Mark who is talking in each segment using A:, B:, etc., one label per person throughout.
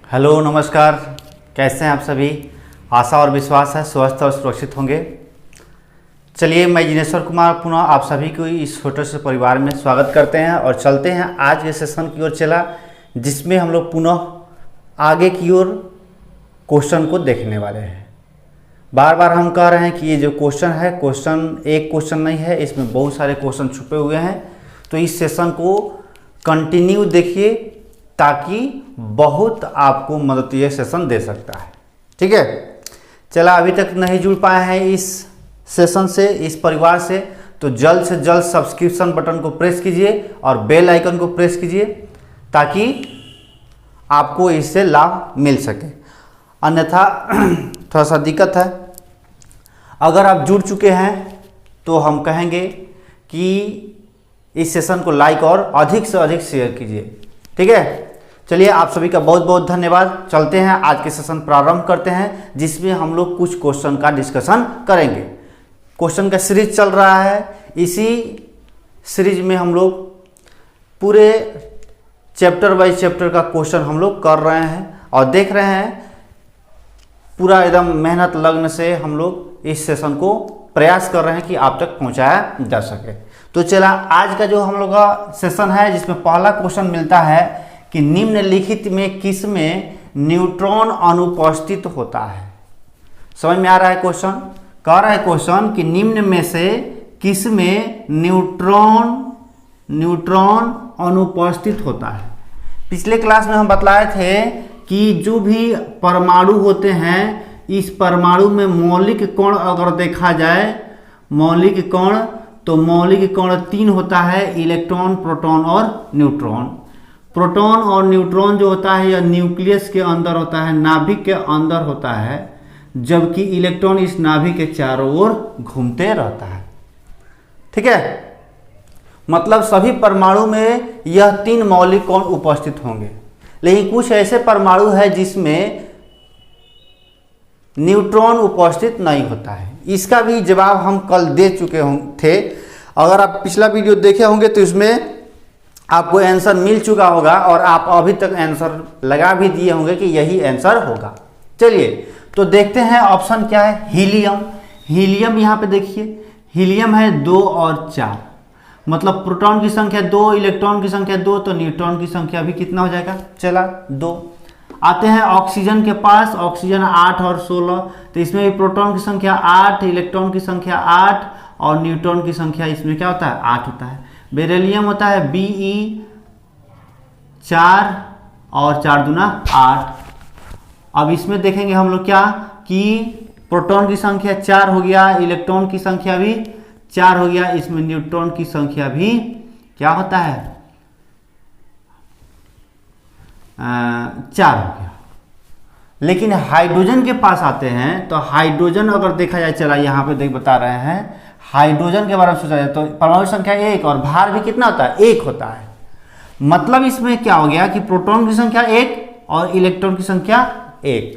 A: Hello नमस्कार, कैसे हैं आप सभी। आशा और विश्वास है स्वस्थ और सुरक्षित होंगे। चलिए, मैं जिनेश्वर कुमार पुनः आप सभी को इस छोटे से परिवार में स्वागत करते हैं और चलते हैं आज के सेशन की ओर चला, जिसमें हम लोग पुनः आगे की ओर क्वेश्चन को देखने वाले हैं। बार बार हम कह रहे हैं कि ये जो क्वेश्चन है, क्वेश्चन एक क्वेश्चन नहीं है, इसमें बहुत सारे क्वेश्चन छुपे हुए हैं। तो इस सेशन को कंटिन्यू देखिए ताकि बहुत आपको मदद ये सेशन दे सकता है। ठीक है, चला अभी तक नहीं जुड़ पाए हैं इस सेशन से, इस परिवार से, तो जल्द से जल्द सब्सक्रिप्शन बटन को प्रेस कीजिए और बेल आइकन को प्रेस कीजिए ताकि आपको इससे लाभ मिल सके। अन्यथा थोड़ा सा दिक्कत है। अगर आप जुड़ चुके हैं तो हम कहेंगे कि इस सेशन को लाइक और अधिक से अधिक शेयर कीजिए। ठीक है, चलिए आप सभी का बहुत बहुत धन्यवाद। चलते हैं आज के सेशन प्रारंभ करते हैं, जिसमें हम लोग कुछ क्वेश्चन का डिस्कशन करेंगे। क्वेश्चन का सीरीज चल रहा है, इसी सीरीज में हम लोग पूरे चैप्टर बाय चैप्टर का क्वेश्चन हम लोग कर रहे हैं और देख रहे हैं। पूरा एकदम मेहनत लगन से हम लोग इस सेशन को प्रयास कर रहे हैं कि आप तक पहुंचाया जा सके। तो चला आज का जो हम लोग का सेशन है, जिसमें पहला क्वेश्चन मिलता है कि निम्नलिखित में किस में न्यूट्रॉन अनुपस्थित होता है। समझ में आ रहा है क्वेश्चन? कह रहा है क्वेश्चन कि निम्न में से किस में न्यूट्रॉन अनुपस्थित होता है। पिछले क्लास में हम बतलाए थे कि जो भी परमाणु होते हैं, इस परमाणु में मौलिक कण अगर देखा जाए, मौलिक कण, तो मौलिक कण 3 होता है, इलेक्ट्रॉन, प्रोटॉन और न्यूट्रॉन। प्रोटॉन और न्यूट्रॉन जो होता है यह न्यूक्लियस के अंदर होता है, नाभिक के अंदर होता है, जबकि इलेक्ट्रॉन इस नाभिक के चारों ओर घूमते रहता है। ठीक है, मतलब सभी परमाणु में यह 3 मौलिक कण उपस्थित होंगे। लेकिन कुछ ऐसे परमाणु है जिसमें न्यूट्रॉन उपस्थित नहीं होता है। इसका भी जवाब हम कल दे चुके थे। अगर आप पिछला वीडियो देखे होंगे तो इसमें आपको आंसर मिल चुका होगा और आप अभी तक आंसर लगा भी दिए होंगे कि यही आंसर होगा। चलिए तो देखते हैं ऑप्शन क्या है। हीलियम। हीलियम यहाँ पे देखिए, हीलियम है 2 और 4, मतलब प्रोटॉन की संख्या 2, इलेक्ट्रॉन की संख्या 2, तो न्यूट्रॉन की संख्या भी कितना हो जाएगा? चला 2। आते हैं ऑक्सीजन के पास। ऑक्सीजन 8 और 16, तो इसमें भी प्रोटॉन की संख्या 8, इलेक्ट्रॉन की संख्या 8 और न्यूट्रॉन की संख्या इसमें क्या होता है? 8 होता है। बेरिलियम होता है Be 4 और 4 दूना 8। अब इसमें देखेंगे हम लोग क्या कि प्रोटॉन की संख्या 4 हो गया, इलेक्ट्रॉन की संख्या भी 4 हो गया, इसमें न्यूट्रॉन की संख्या भी क्या होता है? 4 हो गया। लेकिन हाइड्रोजन के पास आते हैं तो हाइड्रोजन अगर देखा जाए, चला यहाँ पे देख बता रहे हैं, हाइड्रोजन के बारे में सोचा जाए तो परमाणु संख्या 1 और भार भी कितना होता है? 1 होता है। मतलब इसमें क्या हो गया कि प्रोटॉन की संख्या 1 और इलेक्ट्रॉन की संख्या 1,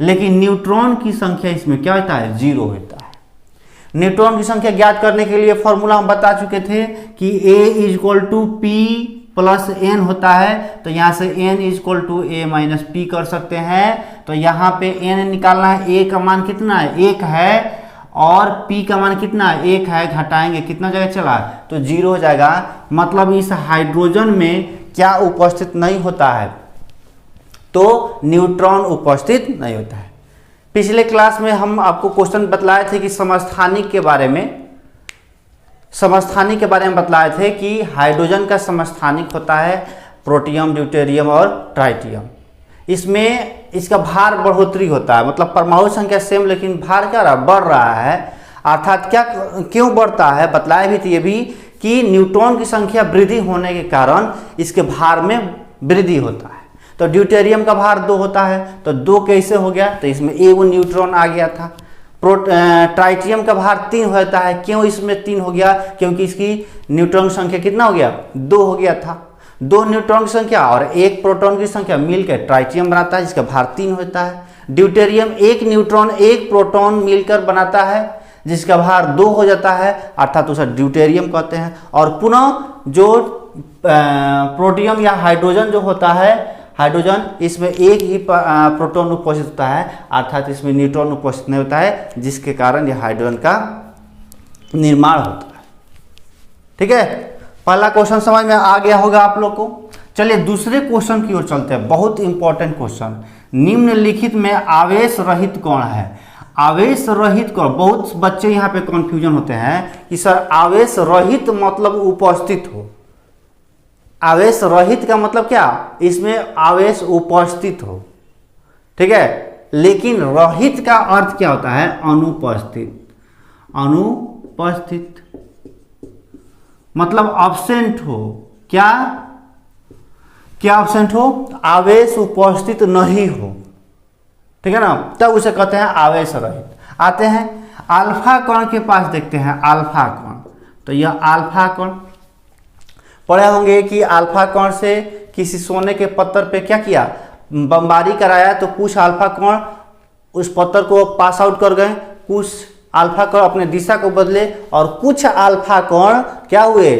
A: लेकिन न्यूट्रॉन की संख्या इसमें क्या होता है? 0 होता है। न्यूट्रॉन की संख्या ज्ञात करने के लिए फॉर्मूला हम बता चुके थे कि A = P + N होता है, तो यहाँ से N = A - P कर सकते हैं। तो यहाँ पे N निकालना है, A का मान कितना है? 1 है, और P का मान कितना है? 1 है। घटाएंगे कितना जगह चला? तो 0 हो जाएगा। मतलब इस हाइड्रोजन में क्या उपस्थित नहीं होता है? तो न्यूट्रॉन उपस्थित नहीं होता है। पिछले क्लास में हम आपको क्वेश्चन बतलाए थे कि समस्थानिक के बारे में, समस्थानिक के बारे में बतलाए थे कि हाइड्रोजन का समस्थानिक होता है प्रोटियम, ड्यूटेरियम और ट्राइटियम। इसमें इसका भार बढ़ोतरी होता है, मतलब परमाणु संख्या सेम लेकिन भार क्या रहा? बढ़ रहा है। अर्थात क्या, क्यों बढ़ता है? बतलाया भी थी ये भी कि न्यूट्रॉन की संख्या वृद्धि होने के कारण इसके भार में वृद्धि होता है। तो ड्यूटेरियम का भार 2 होता है, तो 2 कैसे हो गया? तो इसमें एक न्यूट्रॉन आ गया था। ट्राइटियम का भार 3 होता है। क्यों इसमें 3 हो गया? क्योंकि इसकी न्यूट्रॉन संख्या कितना हो गया? 2 हो गया था। 2 न्यूट्रॉन की संख्या और 1 प्रोटॉन की संख्या मिलकर ट्राइटियम बनाता है, जिसका भार 3 होता है। ड्यूटेरियम 1 न्यूट्रॉन 1 प्रोटॉन मिलकर बनाता है, जिसका भार 2 हो जाता है, अर्थात उसे ड्यूटेरियम कहते हैं। और पुनः जो प्रोटियम या हाइड्रोजन जो होता है, हाइड्रोजन, इसमें एक ही प्रोटॉन उपस्थित होता है, अर्थात इसमें न्यूट्रॉन उपस्थित नहीं होता है, जिसके कारण यह हाइड्रोजन का निर्माण होता है। ठीक है, पहला क्वेश्चन समझ में आ गया होगा आप लोग को। चलिए दूसरे क्वेश्चन की ओर चलते हैं, बहुत इंपॉर्टेंट क्वेश्चन। निम्नलिखित में आवेश रहित कौन है? आवेश रहित कौन? बहुत बच्चे यहाँ पे कंफ्यूजन होते हैं कि सर आवेश रहित मतलब उपस्थित हो। आवेश रहित का मतलब क्या? इसमें आवेश उपस्थित हो, ठीक है, लेकिन रहित का अर्थ क्या होता है? अनुपस्थित। अनुपस्थित मतलब अब्सेंट हो। क्या क्या अब्सेंट हो? आवेश उपस्थित नहीं हो, ठीक है ना, तब उसे कहते हैं आवेश रहित। आते हैं अल्फा कण के पास, देखते हैं अल्फा कण। तो यह अल्फा कण पढ़े होंगे कि अल्फा कण से किसी सोने के पत्थर पे क्या किया? बमबारी कराया, तो कुछ अल्फा कण उस पत्थर को पास आउट कर गए, कुछ अल्फा कण अपने दिशा को बदले, और कुछ अल्फा कण क्या हुए?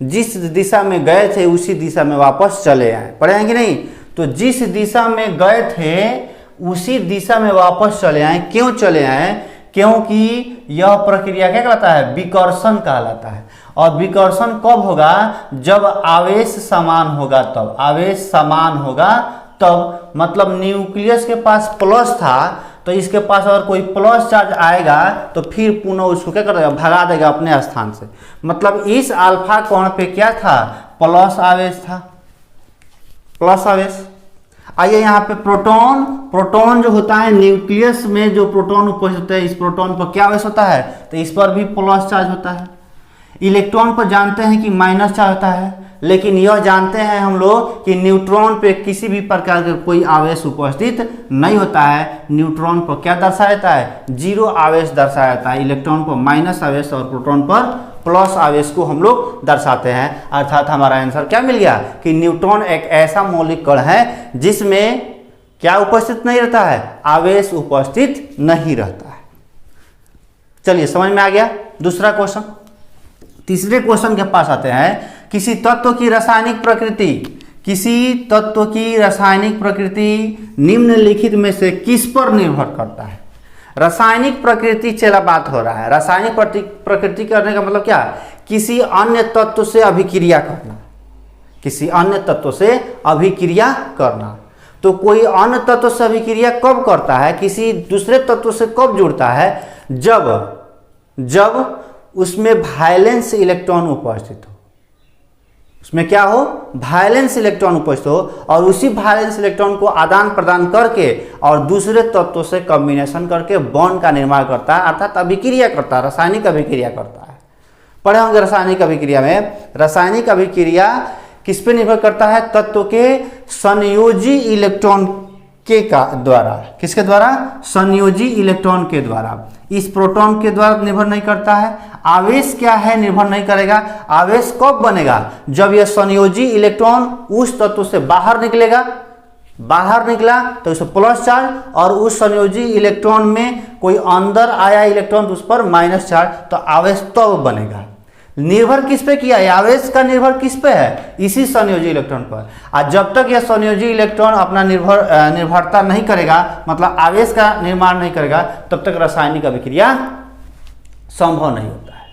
A: जिस दिशा में गए थे उसी दिशा में वापस चले आए। पढ़े हैं कि नहीं? तो जिस दिशा में गए थे उसी दिशा में वापस चले आए। क्यों चले आए? क्योंकि यह प्रक्रिया क्या कहलाता है? विकर्षण कहलाता है। और विकर्षण कब होगा? जब आवेश समान होगा तब। आवेश समान होगा तब, मतलब न्यूक्लियस के पास प्लस था, तो इसके पास अगर कोई प्लस चार्ज आएगा तो फिर पुनः उसको क्या कर देगा? भगा देगा अपने स्थान से। मतलब इस अल्फा कोण पे क्या था? प्लस आवेश था, प्लस आवेश। आइए यहाँ पे प्रोटॉन, प्रोटॉन जो होता है न्यूक्लियस में जो प्रोटॉन उपस्थित होता है, इस प्रोटॉन पर क्या आवेश होता है? तो इस पर भी प्लस चार्ज होता है। इलेक्ट्रॉन पर जानते हैं कि माइनस चार्ज होता है, लेकिन यह जानते हैं हम लोग कि न्यूट्रॉन पे किसी भी प्रकार का कोई आवेश उपस्थित नहीं होता है। न्यूट्रॉन पर क्या दर्शाया जाता है? जीरो आवेश दर्शाया जाता है। इलेक्ट्रॉन पर माइनस आवेश और प्रोटॉन पर प्लस आवेश को हम लोग दर्शाते हैं। अर्थात हमारा आंसर क्या मिल गया कि न्यूट्रॉन एक ऐसा मौलिक कण है जिसमें क्या उपस्थित नहीं रहता है? आवेश उपस्थित नहीं रहता है। चलिए समझ में आ गया। दूसरा क्वेश्चन, तीसरे क्वेश्चन के पास आते हैं। किसी तत्व की रासायनिक प्रकृति, किसी तत्व की रासायनिक प्रकृति निम्नलिखित में से किस पर निर्भर करता है? रासायनिक प्रकृति चला बात हो रहा है। रासायनिक प्रकृति करने का मतलब क्या? किसी अन्य तत्व से अभिक्रिया करना, किसी अन्य तत्व से अभिक्रिया करना। तो कोई अन्य तत्व से अभिक्रिया कब करता है? किसी दूसरे तत्व से कब जुड़ता है? जब उसमें वायलेंस इलेक्ट्रॉन उपस्थित हो। उसमें क्या हो? वायलेंस इलेक्ट्रॉन उपस्थित हो, और उसी वायलेंस इलेक्ट्रॉन को आदान प्रदान करके और दूसरे तत्वों से कॉम्बिनेशन करके बॉन्ड का निर्माण करता है, अर्थात अभिक्रिया करता है, रासायनिक अभिक्रिया करता है। पढ़े होंगे रासायनिक अभिक्रिया में। रासायनिक अभिक्रिया किस पे निर्भर करता है? तत्व के संयोजी इलेक्ट्रॉन के द्वारा। किसके द्वारा? संयोजी इलेक्ट्रॉन के द्वारा। इस प्रोटॉन के द्वारा निर्भर नहीं करता है। आवेश क्या है? निर्भर नहीं करेगा। आवेश कब बनेगा? जब यह संयोजी इलेक्ट्रॉन उस तत्व से बाहर निकलेगा। बाहर निकला तो उसे प्लस चार्ज, और उस संयोजी इलेक्ट्रॉन में कोई अंदर आया इलेक्ट्रॉन तो उस पर माइनस चार्ज, तो आवेश तब बनेगा। निर्भर किस पे किया है? आवेश का निर्भर किस पे है? इसी संयोजी इलेक्ट्रॉन पर। और जब तक यह संयोजी इलेक्ट्रॉन अपना निर्भरता नहीं करेगा, मतलब आवेश का निर्माण नहीं करेगा, तब तक रासायनिक अभिक्रिया संभव नहीं होता है।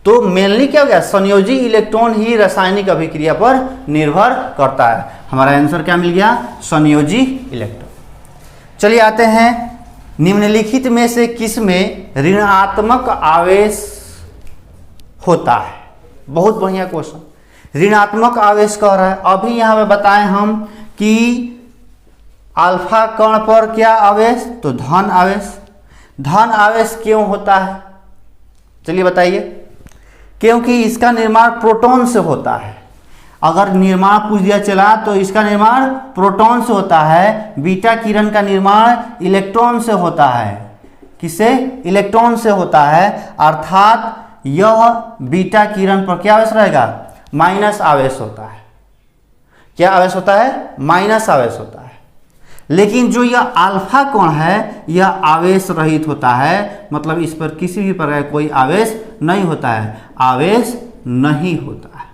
A: तो मेनली क्या हो गया? संयोजी इलेक्ट्रॉन ही रासायनिक अभिक्रिया पर निर्भर करता है। हमारा आंसर क्या मिल गया? संयोजी इलेक्ट्रॉन। चलिए आते हैं, निम्नलिखित में से किस में ऋणात्मक आवेश होता है? बहुत बढ़िया क्वेश्चन। ऋणात्मक आवेश कह रहा है। अभी यहां पे बताएं हम कि अल्फा कण पर क्या आवेश? तो धन आवेश। धन आवेश क्यों होता है? चलिए बताइए। क्योंकि इसका निर्माण प्रोटॉन से होता है। अगर निर्माण पूछ दिया चला तो इसका निर्माण प्रोटॉन से होता है। बीटा किरण का निर्माण इलेक्ट्रॉन से होता है। किससे? इलेक्ट्रॉन से होता है। अर्थात यह बीटा किरण पर क्या आवेश रहेगा? माइनस आवेश होता है। क्या आवेश होता है? माइनस आवेश होता है। लेकिन जो यह अल्फा कोण है यह आवेश रहित होता है, मतलब इस पर किसी भी प्रकार कोई आवेश नहीं होता है। आवेश नहीं होता है।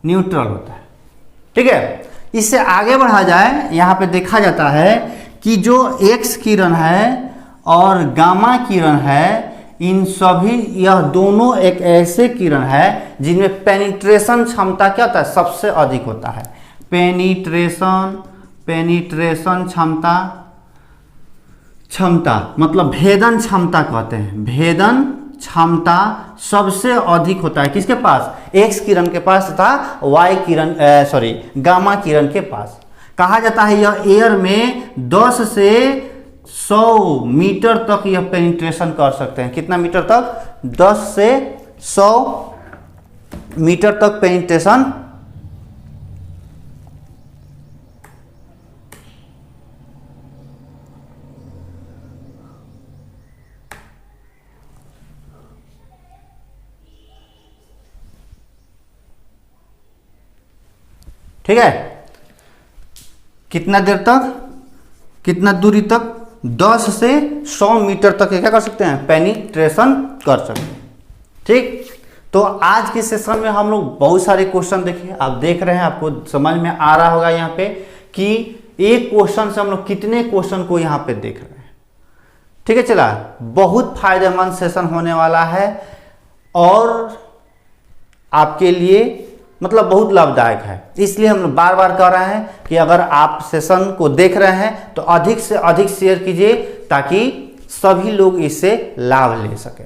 A: न्यूट्रल होता है। ठीक है, इससे आगे बढ़ा जाए, यहाँ पे देखा जाता है कि जो एक्स किरण है और गामा किरण है, इन सभी, यह दोनों एक ऐसे किरण है जिनमें पेनिट्रेशन क्षमता क्या होता है, सबसे अधिक होता है। पेनिट्रेशन क्षमता मतलब भेदन क्षमता कहते हैं, भेदन क्षमता सबसे अधिक होता है किसके पास, एक्स किरण के पास तथा गामा किरण के पास। कहा जाता है यह एयर में 10 से 100 मीटर तक यह पेनिट्रेशन कर सकते हैं। कितना मीटर तक, 10 से 100 मीटर तक पेनिट्रेशन ठीक है। कितना देर तक, कितना दूरी तक, 10 से 100 मीटर तक क्या कर सकते हैं, पेनिट्रेशन कर सकते हैं। ठीक, तो आज के सेशन में हम लोग बहुत सारे क्वेश्चन देखे, आप देख रहे हैं, आपको समझ में आ रहा होगा यहाँ पे कि एक क्वेश्चन से हम लोग कितने क्वेश्चन को यहाँ पे देख रहे हैं। ठीक है, चला, बहुत फायदेमंद सेशन होने वाला है और आपके लिए मतलब बहुत लाभदायक है। इसलिए हम लोग बार बार कह रहे हैं कि अगर आप सेशन को देख रहे हैं तो अधिक से अधिक शेयर कीजिए ताकि सभी लोग इससे लाभ ले सके।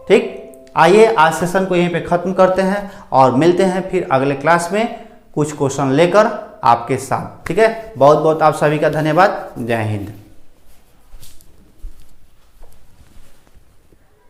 A: ठीक, आइए आज सेशन को यहीं पे खत्म करते हैं और मिलते हैं फिर अगले क्लास में कुछ क्वेश्चन लेकर आपके साथ। ठीक है, बहुत बहुत आप सभी का धन्यवाद। जय हिंद।